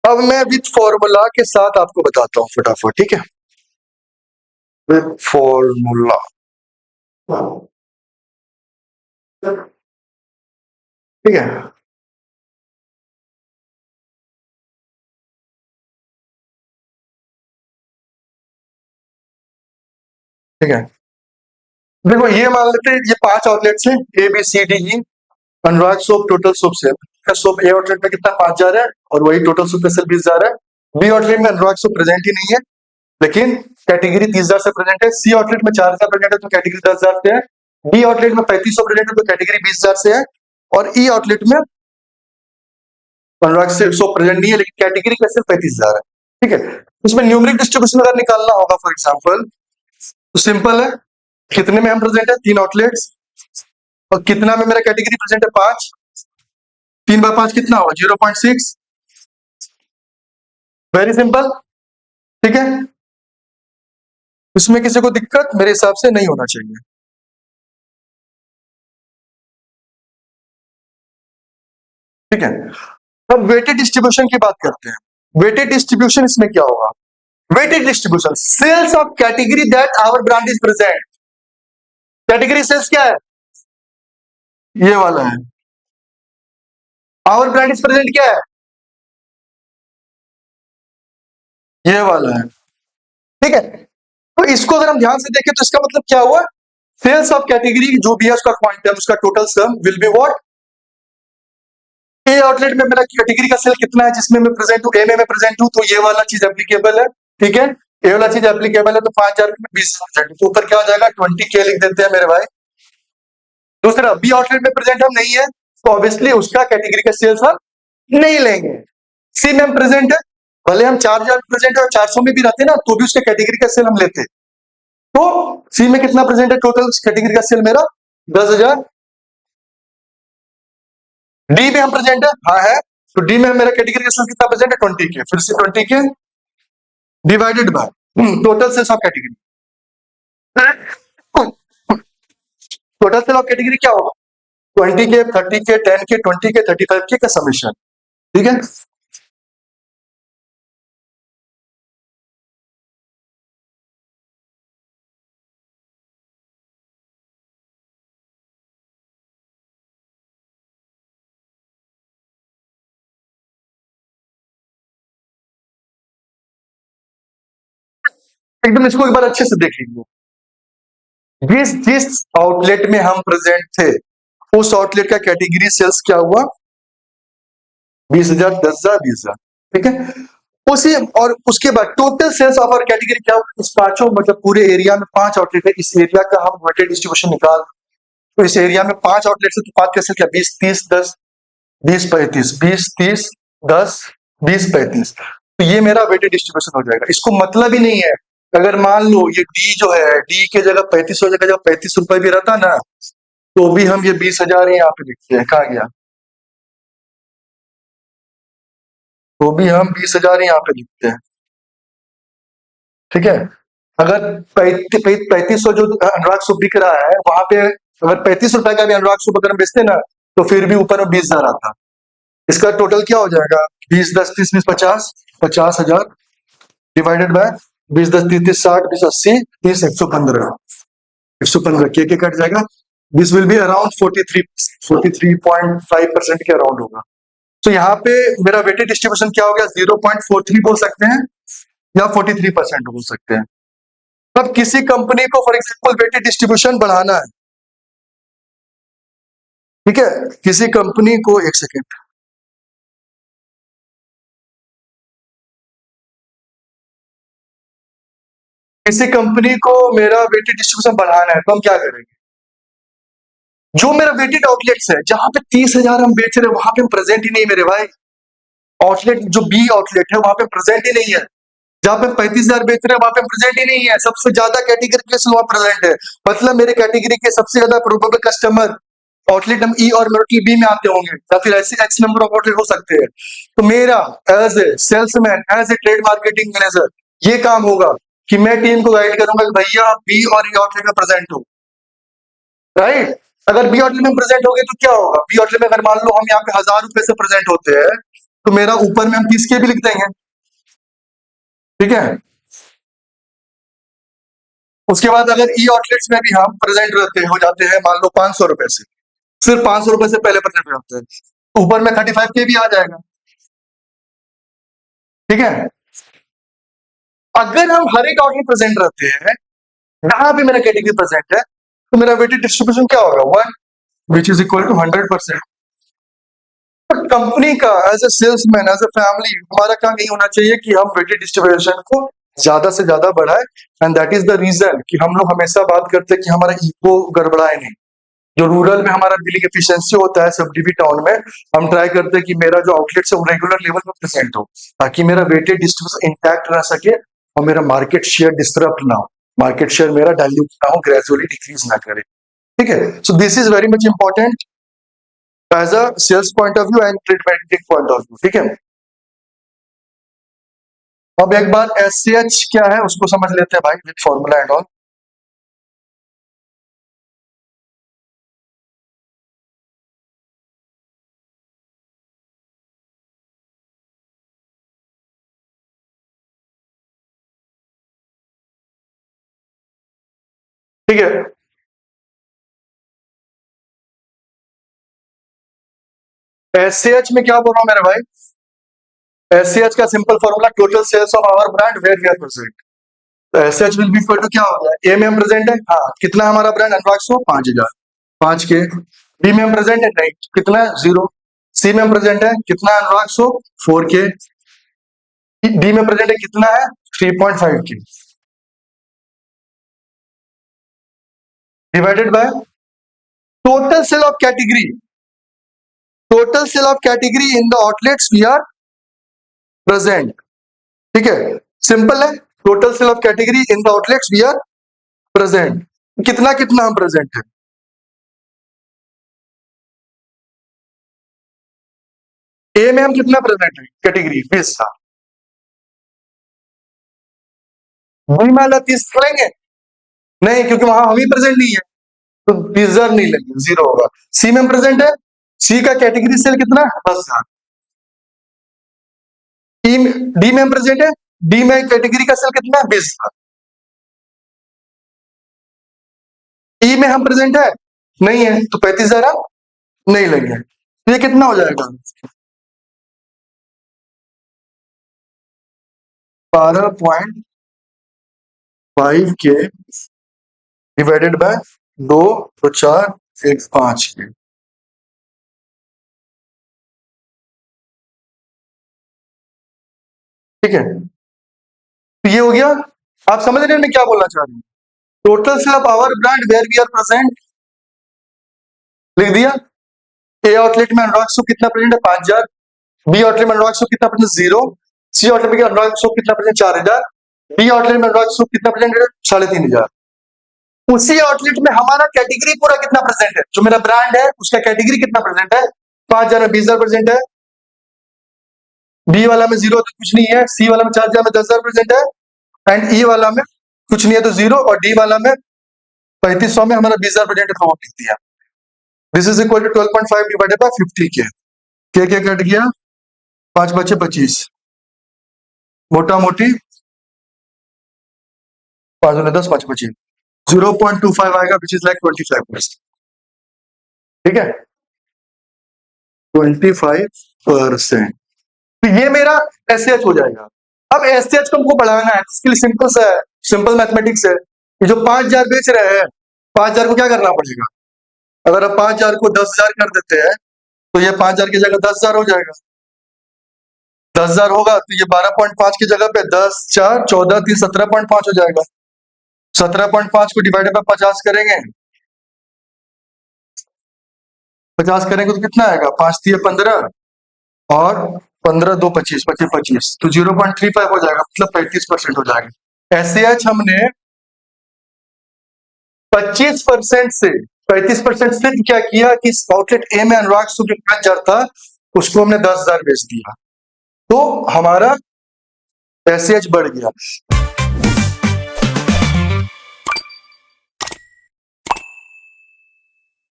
अब मैं with formula के साथ आपको बताता हूं फटाफट, ठीक है। विथ फॉर्मूला, ठीक है। ठीक है, देखो ये मान लेते हैं ये 5 आउटलेट्स हैं, A B C D E. Anurag soap total soap sale का सोप ए आउटलेट में कितना 5 जा रहा है, और वही टोटल सोप पे सेल 20 जा रहा है। बी आउटलेट में अनुराग सोप प्रेजेंट ही नहीं है, लेकिन कैटेगरी 30,000 से प्रेजेंट है। सी आउटलेट में 4,000 प्रेजेंट है तो कैटेगरी 10,000 से है। डी आउटलेट में 3500 प्रेजेंट है तो कैटेगरी 20,000 से है। और ई आउटलेट में अनुराग से सोप प्रेजेंट नहीं है, लेकिन कैटेगरी का सिर्फ 35,000 है, ठीक है। इसमें न्यूमेरिक डिस्ट्रीब्यूशन अगर निकालना होगा फॉर एग्जाम्पल, तो सिंपल है। कितने में हम प्रेजेंट है, 3 आउटलेट्स, और कितना में मेरा कैटेगरी प्रेजेंट है, 5। 3/5 कितना होगा, 0.6। वेरी सिंपल, ठीक है। इसमें किसी को दिक्कत मेरे हिसाब से नहीं होना चाहिए, ठीक है। अब वेटेड डिस्ट्रीब्यूशन की बात करते हैं। वेटेड डिस्ट्रीब्यूशन इसमें क्या होगा, weighted distribution sales of category that our brand is present. Category sales क्या है, ये वाला है। आवर ब्रांड इज प्रेजेंट क्या है, ये वाला है, ठीक है। तो इसको अगर हम ध्यान से देखें तो इसका मतलब क्या हुआ, सेल्स ऑफ कैटेगरी जो भी है उसका क्वांटम, उसका total sum will be what. A outlet में मेरा कैटेगरी का सेल कितना है जिसमें मैं प्रेजेंट हूं, ए में मैं प्रेजेंट हूं, तो ये वाला चीज एप्लीकेबल है, ठीक है। ए वाला चीज एप्लीकेबल है, तो 5,000 में 20,000, तो ऊपर क्या हो जाएगा, 20K लिख देते हैं मेरे भाई। दूसरा, बी आउटलेट में प्रेजेंट हम नहीं है, तो ऑब्वियसली उसका कैटेगरी का सेल्स हम नहीं लेंगे। सी में हम प्रेजेंट है, भले हम 4,000 प्रेजेंट है और 400 में भी रहते ना, तो भी उसके कैटेगरी का सेल हम लेते। तो सी में कितना प्रेजेंट है टोटल कैटेगरी का सेल मेरा, 10,000। डी में हम प्रेजेंट है, हाँ है, तो डी में मेरा कैटेगरी का सेल कितना प्रेजेंट है, 20K। फिर से 20K divided by total sales of category. Total sale of category क्या होगा, 20K, 30K, 10K, 20K, 35K का समेशन, ठीक है। एकदम इसको एक बार अच्छे से देख लीजिए। जिस जिस आउटलेट में हम प्रेजेंट थे, उस आउटलेट का कैटेगरी सेल्स क्या हुआ, 20,000, 10,000, 20,000, ठीक है। उसी और उसके बाद total sales of our category क्या हुआ, इस पांचों मतलब पूरे एरिया में 5 आउटलेट है, इस एरिया का हम वेटेड डिस्ट्रीब्यूशन निकाल, तो इस एरिया में 5 आउटलेट से, तो 5 कैसे क्या, 20, 30, 10, 20, 35, 20, 30, 10, 20, 35, तो ये मेरा वेटेड डिस्ट्रीब्यूशन हो जाएगा। इसको मतलब ही नहीं है, अगर मान लो ये डी जो है, डी के जगह 35 हो जाएगा, जब 35 रुपए भी रहता ना, तो भी हम ये 20,000 यहाँ पे लिखते हैं, कहा गया, तो भी हम 20,000 यहाँ पे लिखते हैं, ठीक है। अगर 3500 जो अनुराग सुप बिक रहा है वहां पे, अगर 35 रुपए का भी अनुराग सुप अगर हम बेचते ना, तो फिर भी ऊपर में 20,000 आता। इसका टोटल क्या हो जाएगा, 20, 10, 30, 20, 50, 50,000 डिवाइडेड बाय 20, 10, 30, 30, 60, 20, 80, 30, 115, 115 के कट जाएगा। दिस विल बी अराउंड 43.5% के अराउंड होगा। तो यहाँ पे मेरा वेटेड डिस्ट्रीब्यूशन क्या हो गया, 0.43 बोल सकते हैं या 43% बोल सकते हैं। अब किसी कंपनी को फॉर एग्जाम्पल वेटेड डिस्ट्रीब्यूशन बढ़ाना है, ठीक है, किसी कंपनी को, एक सेकेंड, किसी कंपनी को मेरा वेटेड डिस्ट्रीब्यूशन बढ़ाना है, तो हम क्या करेंगे, जो मेरा वेटेड आउटलेट्स है जहां पे 30,000 हम बेच रहे हैं वहां पे हम प्रेजेंट ही नहीं मेरे भाई। आउटलेट जो बी आउटलेट है वहां पे प्रेजेंट ही नहीं है, जहां पे 35,000 बेच रहे हैं वहां पे प्रेजेंट ही नहीं है। सबसे ज्यादा कैटेगरी के वहां प्रेजेंट है, मतलब मेरे कैटेगरी के सबसे ज्यादा प्रोबेबल कस्टमर आउटलेट नंबर ई और आउटलेट बी में आते होंगे, या फिर ऐसे एक्स नंबर ऑफ आउटलेट हो सकते हैं। तो मेरा as a salesman, as a trade marketing manager, ये काम होगा कि मैं टीम को गाइड करूंगा कि भैया बी और ए आउटलेट में प्रेजेंट हो, राइट। अगर बी आउटलेट में प्रेजेंट हो गए तो क्या होगा, बी आउटलेट में अगर मान लो हम यहाँ पे 1,000 रुपए से प्रेजेंट होते हैं, तो मेरा ऊपर में हम 30 के भी लिख देंगे, ठीक है। उसके बाद अगर ई आउटलेट्स में भी हम प्रेजेंट रहते हो जाते हैं मान लो 500 रुपए से, सिर्फ 500 रुपए से पहले प्रेजेंट रहते हैं, ऊपर में 35 के भी आ जाएगा, ठीक है। अगर हम हर एक आउटलेट प्रेजेंट रहते हैं जहां भी मेरा कैटेगरी प्रेजेंट है, तो मेरा वेटेड डिस्ट्रीब्यूशन क्या होगा, 1 which is equal to 100%। Company का as a salesman, as a family, हमारा काम नहीं होना चाहिए कि हम वेटेड डिस्ट्रीब्यूशन को ज्यादा से ज्यादा बढ़ाए, and that is the reason कि हम लोग हमेशा बात करते हैं कि हमारा ईगो गड़बड़ाए नहीं। जो रूरल में हमारा बिलिंग एफिशिएंसी होता है, सब डीबी टाउन में हम ट्राई करते हैं कि मेरा जो आउटलेट है वो रेगुलर लेवल पर प्रेजेंट हो, ताकि मेरा वेटेड डिस्ट्रीब्यूशन इंटैक्ट रह सके और मेरा मार्केट शेयर डिस्टर्ब ना हो, मार्केट शेयर मेरा डाइल्यूट ना हो, ग्रेजुअली डिक्रीज ना करे, ठीक है। So this is very much important as a sales point of view and trade marketing point of view, ठीक है। अब एक बार SCH क्या है उसको समझ लेते हैं भाई, विद फॉर्मूला एंड ऑल। ठीक है, SCH में क्या बोल रहा हूं मेरे भाई, SCH का simple formula total sales of our brand where we are present. तो SCH will be equal to क्या हो गया, ए में हम प्रेजेंट है, हाँ कितना हमारा ब्रांड अनुराग सो 5000, 5 के। बी में हम प्रेजेंट है नहीं, कितना है 0। सी में हम प्रेजेंट है कितना अनुराग सो 4 के। डी में प्रेजेंट है कितना है 3.5 K, divided by total sale of category, total sale of category in the outlets we are present, ठीक है। सिंपल है, total sale of category in the outlets we are present, कितना कितना हम प्रेजेंट है। ए में हम कितना प्रेजेंट है कैटेगरी 20 था, बी में 30 लेंगे नहीं, क्योंकि वहां हम ही प्रेजेंट नहीं है, तो 20,000 नहीं लेंगे, 0 होगा। सी में हम प्रेजेंट है, सी का कैटेगरी सेल कितना 10,000। डी में हम प्रेजेंट है, डी में कैटेगरी का सेल कितना 20,000। ई में हम प्रेजेंट है नहीं है, तो 35,000 हम नहीं लेंगे, तो ये कितना हो जाएगा 12.5 के डिवाइडेड बाय 2 तो 4 1 5 के, ठीक है। तो ये हो गया, आप समझ रहे हैं मैं क्या बोलना चाह रहा हूं, total sale of our brand where we are present लिख दिया। ए आउटलेट में अनुराग सो कितना प्रेजेंट है 5,000, बी आउटलेट में अनुराग सो कितना प्रेजेंट 0, सी आउटलेट में अनुराग सो कितना प्रेजेंट 4,000, डी आउटलेट में अनुराग सो कितना प्रेजेंट है 3,500। उसी आउटलेट में हमारा कैटेगरी पूरा कितना प्रेजेंट है, जो मेरा ब्रांड है उसका कैटेगरी कितना प्रेजेंट है 5,000 में 20,000 प्रेजेंट है, बी वाला में 0 तो कुछ नहीं है, सी वाला में 4,000 में 10,000 प्रेजेंट है, एंड ई वाला में कुछ नहीं है तो 0, और डी वाला में 3,500 में हमारा 20,000 प्रेजेंट है तो वो लिख दिया। This is equal to 12.5 divided by 50 K क्या कट गया 5 बचे 25, मोटा मोटी 5 ने 10 5 बचे 0.25 आएगा, विच इज लाइक 25%, ठीक है 25%। तो ये मेरा SCH हो जाएगा। अब SCH को हमको बढ़ाना है, इसके लिए सिंपल सा है, सिंपल मैथमेटिक्स है। ये जो 5,000 बेच रहे हैं 5,000 को क्या करना पड़ेगा, अगर आप 5,000 को 10,000 कर देते हैं तो ये 5,000 की जगह 10,000 हो जाएगा, 10,000 होगा तो ये 12.5 की जगह पे 10 4 14 3 17.5 हो जाएगा। 17.5 को डिवाइडेड बाय 50 करेंगे, 50 करेंगे तो कितना आएगा 5 3 15 और 15 2 25 25 25 तो 0.35 हो जाएगा, मतलब 35% हो जाएगा। SCH हमने 25% से 35% से क्या किया कि आउटलेट ए में अनुराग सो जो 5,000 था उसको हमने 10,000 बेच दिया, तो हमारा SCH बढ़ गया।